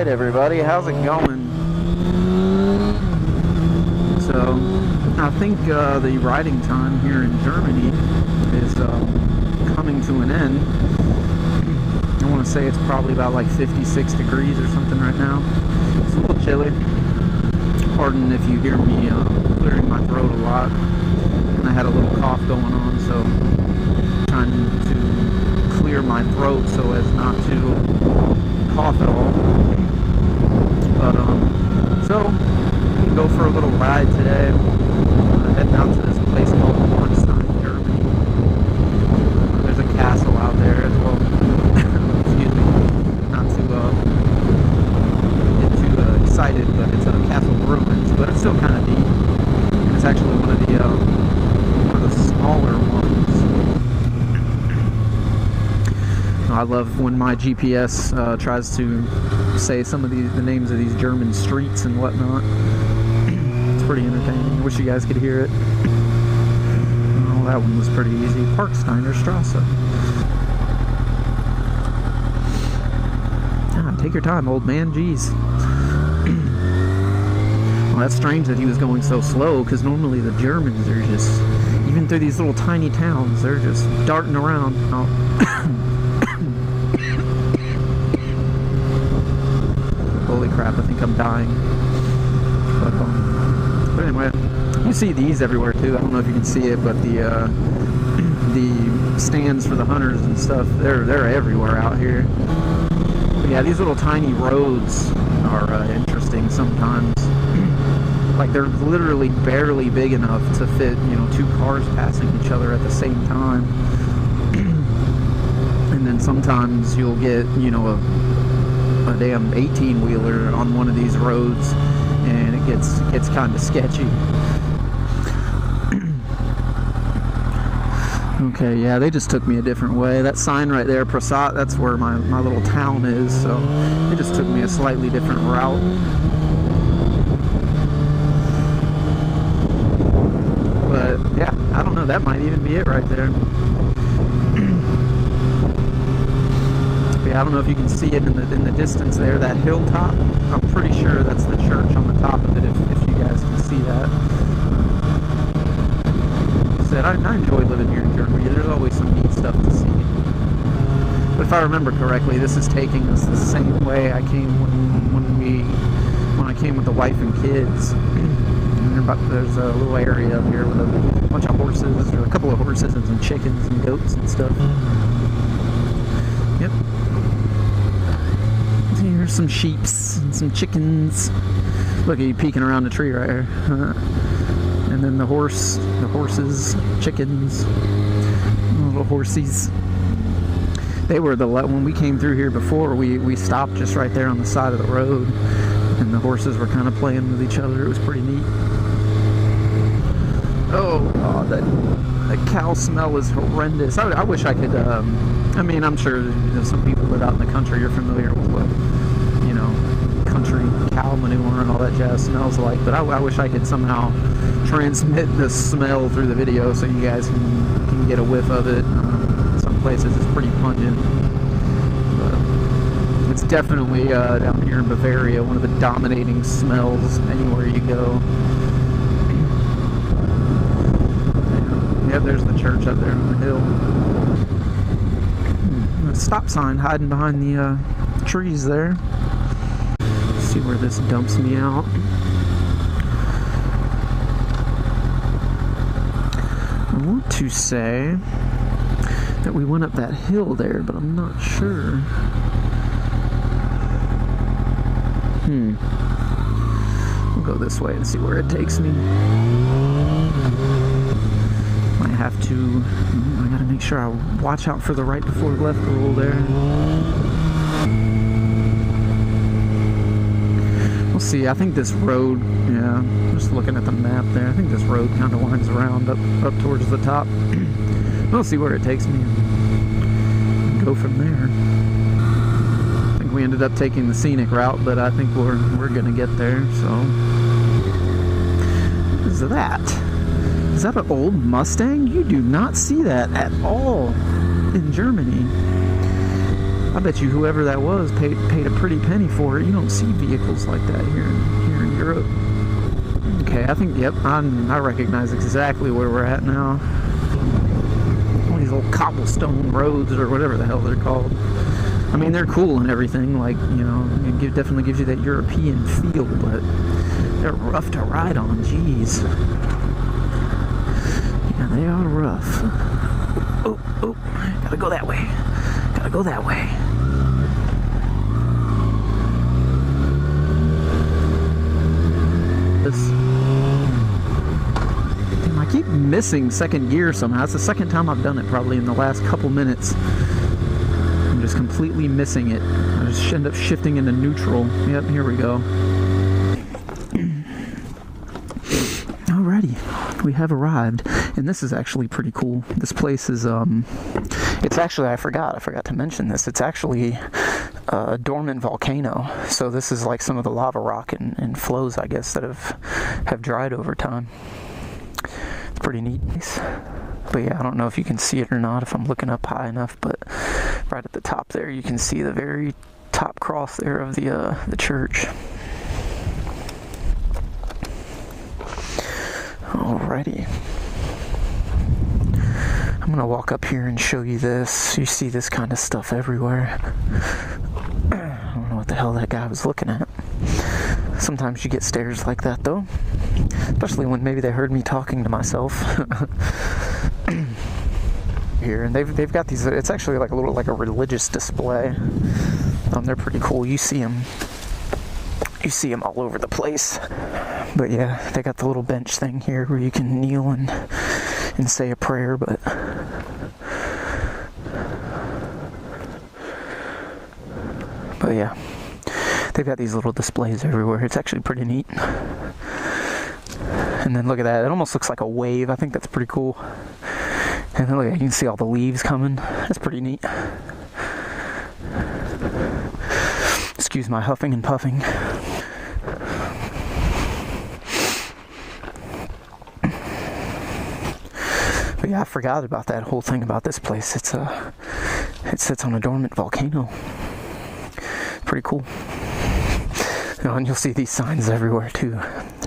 Alright everybody, how's it going? So, I think the riding time here in Germany is coming to an end. I want to say it's probably about like 56 degrees or something right now. It's a little chilly. Pardon if you hear me clearing my throat a lot. And I had a little cough going on, so I'm trying to clear my throat so as not to cough at all. But so I'm gonna go for a little ride today. Heading out to this place called Parkstein Germany. There's a castle out there as well. Excuse me, not to get too excited, but it's a castle ruins, but it's still kind of neat. And it's actually one of the smaller ones. I love when my GPS tries to say some of the names of these German streets and whatnot. It's pretty entertaining. I wish you guys could hear it. Oh, that one was pretty easy. Parksteiner Strasse. Ah, take your time, old man. Jeez. Well, that's strange that he was going so slow, because normally the Germans are just, even through these little tiny towns, they're just darting around. Oh. Holy crap, I think I'm dying. But anyway, you see these everywhere too. I don't know if you can see it, but the stands for the hunters and stuff, they're everywhere out here. But yeah, these little tiny roads are interesting sometimes. Like they're literally barely big enough to fit, you know, two cars passing each other at the same time. And then sometimes you'll get, you know, a damn 18-wheeler on one of these roads, and it gets kind of sketchy. Okay, yeah, they just took me a different way. That sign right there, Prasad, that's where my little town is, so they just took me a slightly different route. But yeah, I don't know, that might even be it right there. I don't know if you can see it in the distance there, that hilltop. I'm pretty sure that's the church on the top of it, if you guys can see that. I enjoy living here in Germany. There's always some neat stuff to see. But if I remember correctly, this is taking us the same way I came when I came with the wife and kids. There's a little area up here with a bunch of horses, or a couple of horses and some chickens and goats and stuff. Yep. Here's some sheeps and some chickens. Look at you peeking around the tree right here. And then the horses, chickens, little horsies. They were when we came through here before, we stopped just right there on the side of the road, and the horses were kind of playing with each other. It was pretty neat. Oh, God, that cow smell is horrendous. I wish I could, I mean, I'm sure some people live out in the country are familiar with what, you know, country cow manure and all that jazz smells like, but I wish I could somehow transmit the smell through the video so you guys can get a whiff of it. Some places it's pretty pungent, but it's definitely down here in Bavaria one of the dominating smells anywhere you go. Yeah, there's the church up there on the hill. A stop sign hiding behind the trees there. Let's see where this dumps me out. I want to say that we went up that hill there, but I'm not sure. We'll go this way and see where it takes me. Might have to, I gotta make sure I watch out for the right before left rule there. We'll see. I think this road, yeah, just looking at the map there, I think this road kind of winds around up towards the top. We'll see where it takes me and go from there. I think we ended up taking the scenic route, but I think we're gonna get there. So what is that? Is that an old Mustang? You do not see that at all in Germany. I bet you whoever that was paid a pretty penny for it. You don't see vehicles like that here in Europe. Okay, I think, yep, I recognize exactly where we're at now. All these little cobblestone roads or whatever the hell they're called. I mean, they're cool and everything, like, you know, it definitely gives you that European feel, but they're rough to ride on, jeez. Yeah, they are rough. Oh, gotta go that way. Gotta go that way. Damn, I keep missing second gear somehow. It's the second time I've done it probably in the last couple minutes. I'm just completely missing it. I just end up shifting into neutral. Yep, here we go. Alrighty, we have arrived, and this is actually pretty cool. This place is it's actually, I forgot to mention this. It's actually a dormant volcano. So this is like some of the lava rock and flows, I guess, that have dried over time. It's pretty neat. But yeah, I don't know if you can see it or not if I'm looking up high enough, but right at the top there you can see the very top cross there of the church. Alrighty. I'm gonna walk up here and show you this. You see this kind of stuff everywhere. I don't know what the hell that guy was looking at. Sometimes you get stares like that though, especially when maybe they heard me talking to myself. Here, and they've got these. It's actually like a religious display. They're pretty cool. You see them all over the place. But yeah, they got the little bench thing here where you can kneel and say a prayer. But yeah, they've got these little displays everywhere. It's actually pretty neat. And then look at that. It almost looks like a wave. I think that's pretty cool. And then look, you can see all the leaves coming. That's pretty neat. Excuse my huffing and puffing. But yeah, I forgot about that whole thing about this place. It sits on a dormant volcano. Pretty cool. You know, and you'll see these signs everywhere too.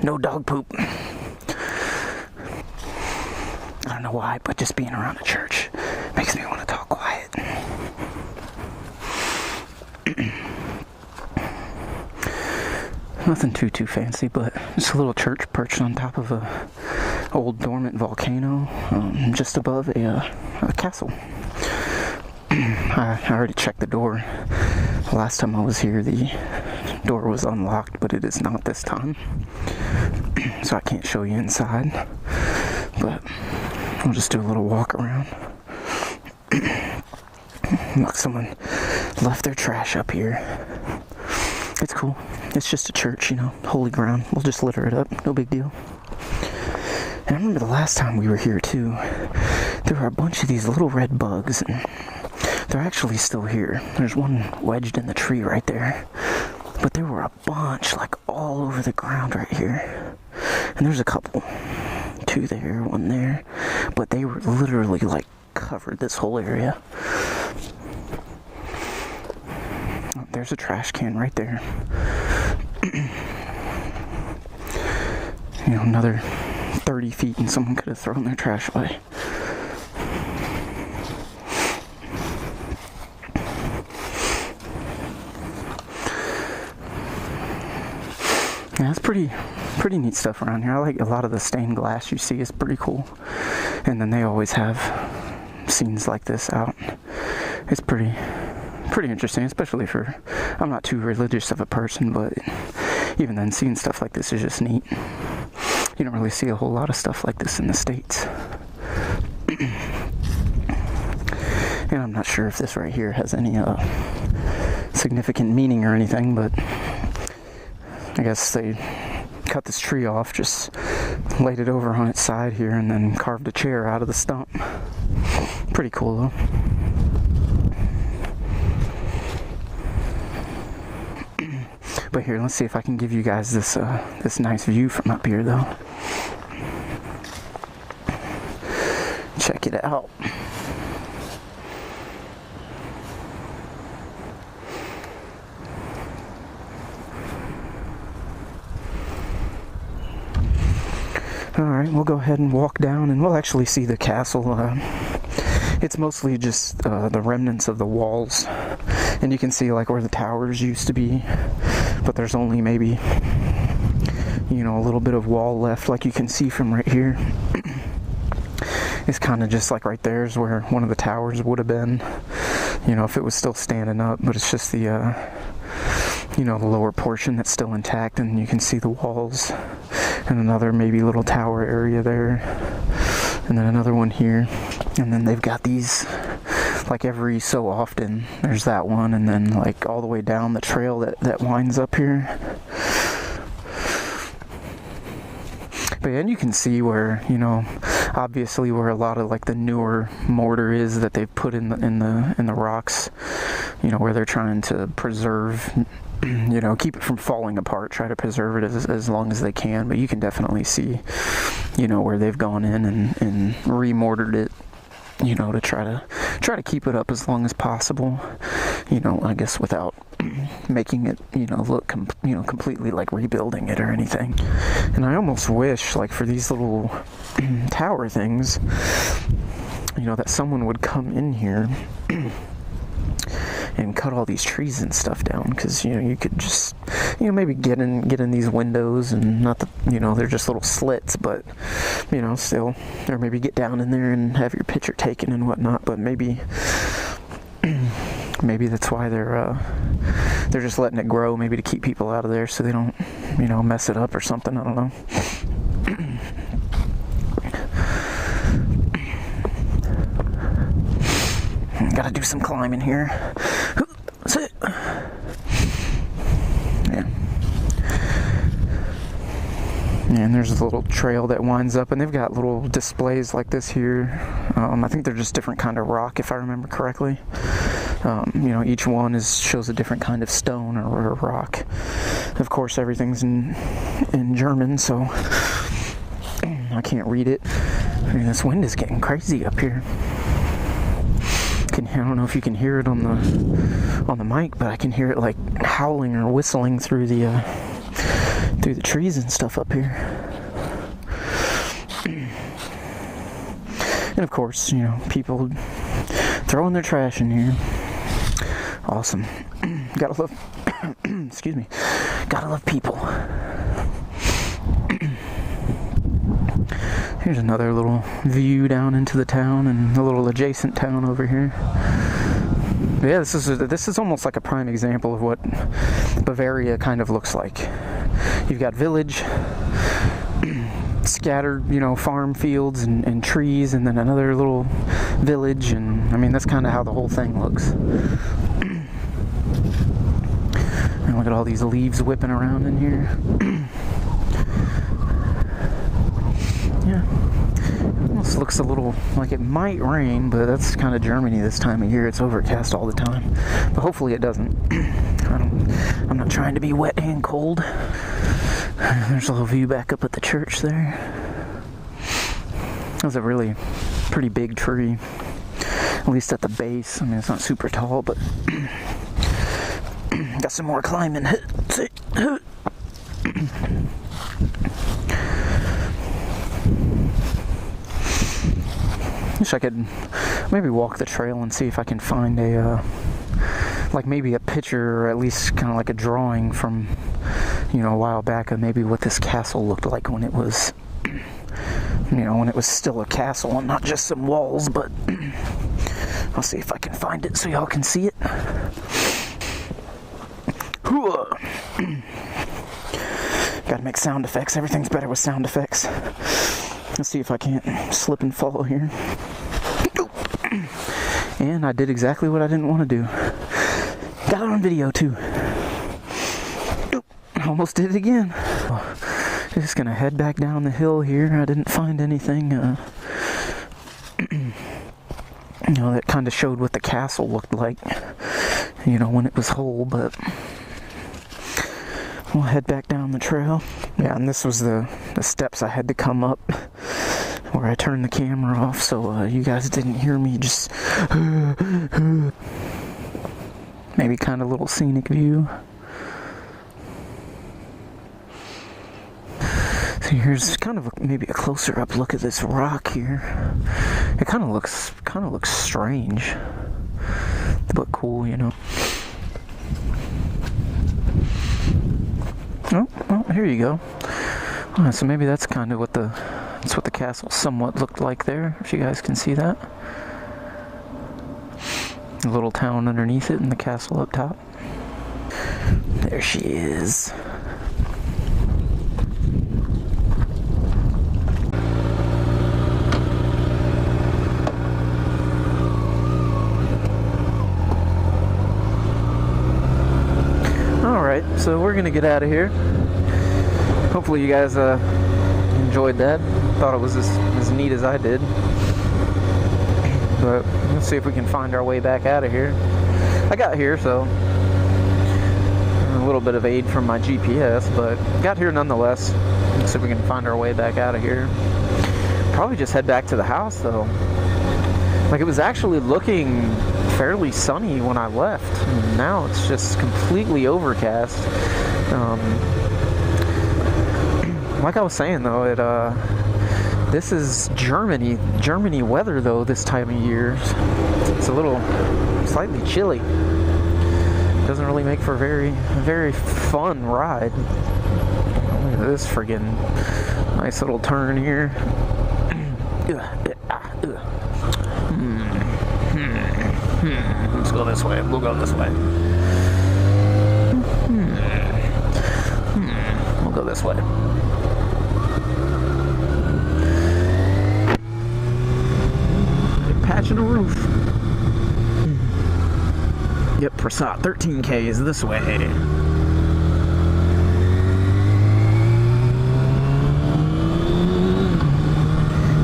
No dog poop. I don't know why, but just being around a church makes me want to talk quiet. Nothing too fancy, but it's a little church perched on top of a old dormant volcano, just above a castle. I already checked the door. The last time I was here, the door was unlocked, but it is not this time. So I can't show you inside, but I'll just do a little walk around. Look, someone left their trash up here. It's cool. It's just a church, you know, holy ground. We'll just litter it up. No big deal. And I remember the last time we were here too, there were a bunch of these little red bugs, and they're actually still here. There's one wedged in the tree right there. But there were a bunch, like all over the ground right here. And there's a couple. 2 there, 1 there. But they were literally like covered this whole area. Oh, there's a trash can right there. You know, another 30 feet and someone could have thrown their trash away. Yeah, it's pretty neat stuff around here. I like a lot of the stained glass you see is pretty cool. And then they always have scenes like this out. It's pretty interesting, especially for, I'm not too religious of a person, but even then seeing stuff like this is just neat. You don't really see a whole lot of stuff like this in the States. And I'm not sure if this right here has any significant meaning or anything, but I guess they cut this tree off, just laid it over on its side here, and then carved a chair out of the stump. Pretty cool though. But here, let's see if I can give you guys this this nice view from up here though. Check it out. Alright, we'll go ahead and walk down and we'll actually see the castle. It's mostly just the remnants of the walls. And you can see like where the towers used to be. But there's only maybe, you know, a little bit of wall left, like you can see from right here. It's kind of just like right there is where one of the towers would have been, you know, if it was still standing up. But it's just the, you know, the lower portion that's still intact, and you can see the walls. And another maybe little tower area there. And then another one here. And then they've got these, like every so often, there's that one. And then like all the way down the trail that winds up here. But and you can see where, you know, obviously where a lot of like the newer mortar is that they've put in the rocks, you know, where they're trying to preserve, you know, keep it from falling apart, try to preserve it as long as they can. But you can definitely see, you know, where they've gone in and remortared it, you know, to try to keep it up as long as possible, you know, I guess without making it, you know, look completely like rebuilding it or anything. And I almost wish, like, for these little tower things, you know, that someone would come in here and cut all these trees and stuff down, because, you know, you could just, you know, maybe get in these windows, and not that, you know, they're just little slits, but, you know, still, or maybe get down in there and have your picture taken and whatnot. But maybe that's why they're just letting it grow, maybe to keep people out of there so they don't, you know, mess it up or something. I don't know. Gotta do some climbing here. That's it. Yeah. And there's a little trail that winds up, and they've got little displays like this here. I think they're just different kind of rock, if I remember correctly. You know, each one shows a different kind of stone or rock. Of course, everything's in German, so I can't read it. I mean, this wind is getting crazy up here. I don't know if you can hear it on the mic, but I can hear it like howling or whistling through the trees and stuff up here. And of course, you know, people throwing their trash in here. Awesome. Gotta love, excuse me, gotta love people. Here's another little view down into the town and a little adjacent town over here. But yeah, this is almost like a prime example of what Bavaria kind of looks like. You've got village, scattered, you know, farm fields and trees, and then another little village, and I mean, that's kind of how the whole thing looks. And look at all these leaves whipping around in here. Yeah, almost looks a little like it might rain, but that's kind of Germany this time of year. It's overcast all the time, but hopefully it doesn't. I'm not trying to be wet and cold. There's a little view back up at the church there. That was a really pretty big tree, at least at the base. I mean, it's not super tall, but got some more climbing. Wish I could maybe walk the trail and see if I can find like maybe a picture, or at least kind of like a drawing from, you know, a while back of maybe what this castle looked like when it was, you know, when it was still a castle and not just some walls. But I'll see if I can find it so y'all can see it. Gotta make sound effects. Everything's better with sound effects. Let's see if I can't slip and fall here. And I did exactly what I didn't want to do. Got it on video too. Almost did it again. Just gonna head back down the hill here. I didn't find anything you know, that kind of showed what the castle looked like, you know, when it was whole, but we'll head back down the trail. Yeah, and this was the steps I had to come up where I turned the camera off, so you guys didn't hear me just maybe kind of a little scenic view. So here's kind of maybe a closer up look at this rock here. It kind of looks strange, but cool, you know. Oh, well, here you go. So maybe that's kind of what the castle somewhat looked like there, if you guys can see that. A little town underneath it and the castle up top. There she is. Alright, so we're gonna get out of here. Hopefully you guys enjoyed that. Thought it was as neat as I did. But let's see if we can find our way back out of here. I got here, so a little bit of aid from my GPS, but got here nonetheless. Let's see if we can find our way back out of here. Probably just head back to the house, though. Like, it was actually looking fairly sunny when I left. And now it's just completely overcast. Like I was saying, though, this is Germany weather, though, this time of year. It's a little slightly chilly. Doesn't really make for a very fun ride. Look at this friggin' nice little turn here. Let's go this way. We'll go this way. We'll go this way. Patching a roof. Yep, Prasad, 13K is this way.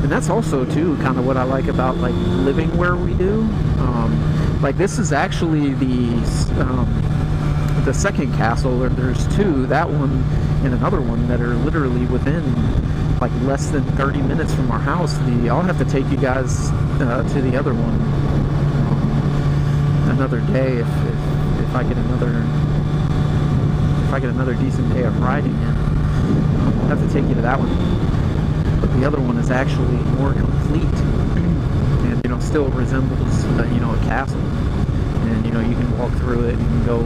And that's also, too, kind of what I like about, like, living where we do. Like, this is actually the second castle, or there's two, that one and another one that are literally within, like, less than 30 minutes from our house. I'll have to take you guys to the other one another day if I get another decent day of riding. I'll have to take you to that one. But the other one is actually more complete, and still resembles a castle. And you can walk through it and go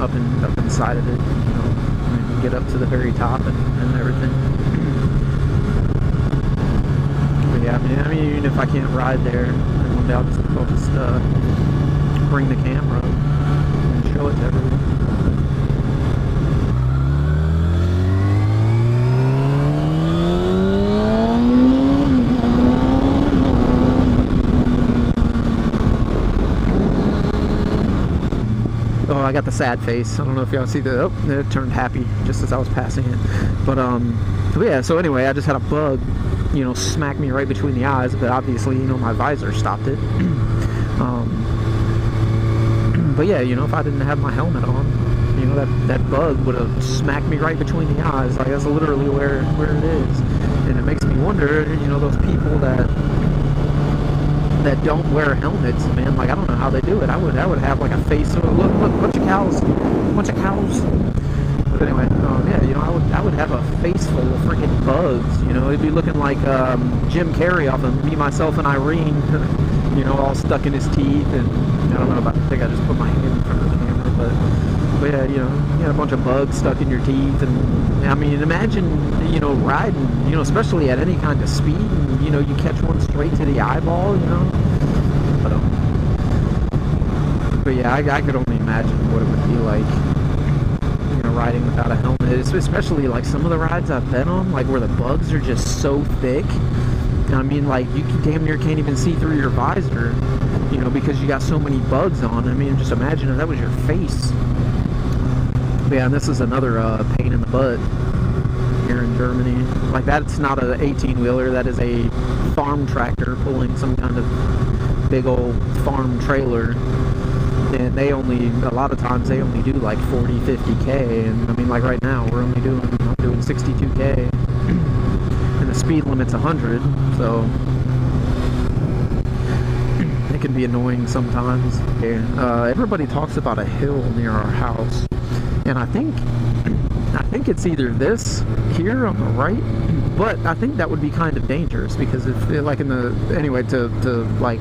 up inside of it, and get up to the very top and everything. Yeah, I mean, even if I can't ride there, one day I'll just bring the camera and show it to everyone. Oh, I got the sad face. I don't know if y'all see the. Oh, it turned happy just as I was passing it. But yeah. So anyway, I just had a bug, smack me right between the eyes, but obviously, my visor stopped it. But yeah, if I didn't have my helmet on, that bug would have smacked me right between the eyes. Like, that's literally where it is. And it makes me wonder, those people that don't wear helmets, man, like, I don't know how they do it. I would have like a face. Look, bunch of cows. But anyway, yeah, I would have a face full of freaking bugs. It'd be looking like Jim Carrey off of Me, Myself, and Irene. All stuck in his teeth, and I don't know about. I think I just put my hand in front of the camera, but yeah, you had a bunch of bugs stuck in your teeth, and I mean, imagine riding, especially at any kind of speed, and you catch one straight to the eyeball, But yeah, I could only imagine what it would be like, riding without a helmet, especially like some of the rides I've been on, like where the bugs are just so thick. I mean, like, you damn near can't even see through your visor, because you got so many bugs on. I mean, just imagine if that was your face. But yeah, and this is another pain in the butt here in Germany. Like, that's not an 18-wheeler, that is a farm tractor pulling some kind of big old farm trailer. And a lot of times they only do like 40, 50K. And I mean, like right now, I'm doing 62K. And the speed limit's 100, so it can be annoying sometimes. Everybody talks about a hill near our house, and I think it's either this here on the right But I think that would be kind of dangerous, because if, like in the, anyway, to like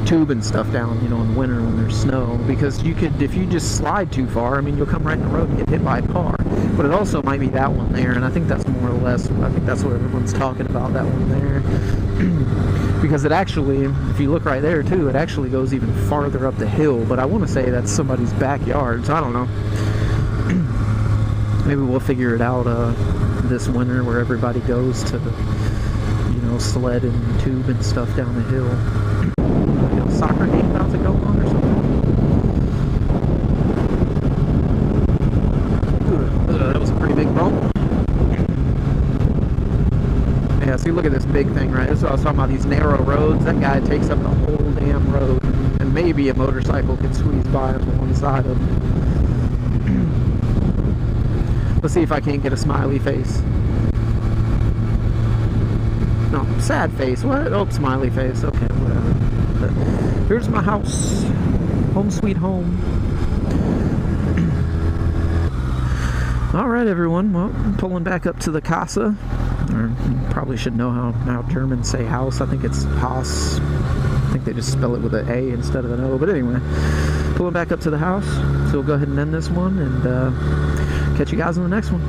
tube and stuff down, you know, in the winter when there's snow, because you could, if you just slide too far, I mean, you'll come right in the road and get hit by a car. But it also might be that one there, and I think that's more or less, I think that's what everyone's talking about, that one there. Because it actually, if you look right there too, it actually goes even farther up the hill, but I want to say that's somebody's backyard, so I don't know. Maybe we'll figure it out this winter, where everybody goes to, you know, sled and tube and stuff down the hill. You know, soccer game about to go on or something. That was a pretty big bump. Yeah, see, look at this big thing, right? That's what I was talking about, these narrow roads. That guy takes up the whole damn road, and maybe a motorcycle can squeeze by on one side of him. Let's see if I can't get a smiley face. No, sad face. What? Oh, smiley face. Okay, whatever. But here's my house. Home sweet home. Alright, everyone. Well, I'm pulling back up to the Casa. Or you probably should know how Germans say house. I think it's Haus. I think they just spell it with an A instead of an O. But anyway, pulling back up to the house. So we'll go ahead and end this one, and catch you guys in the next one.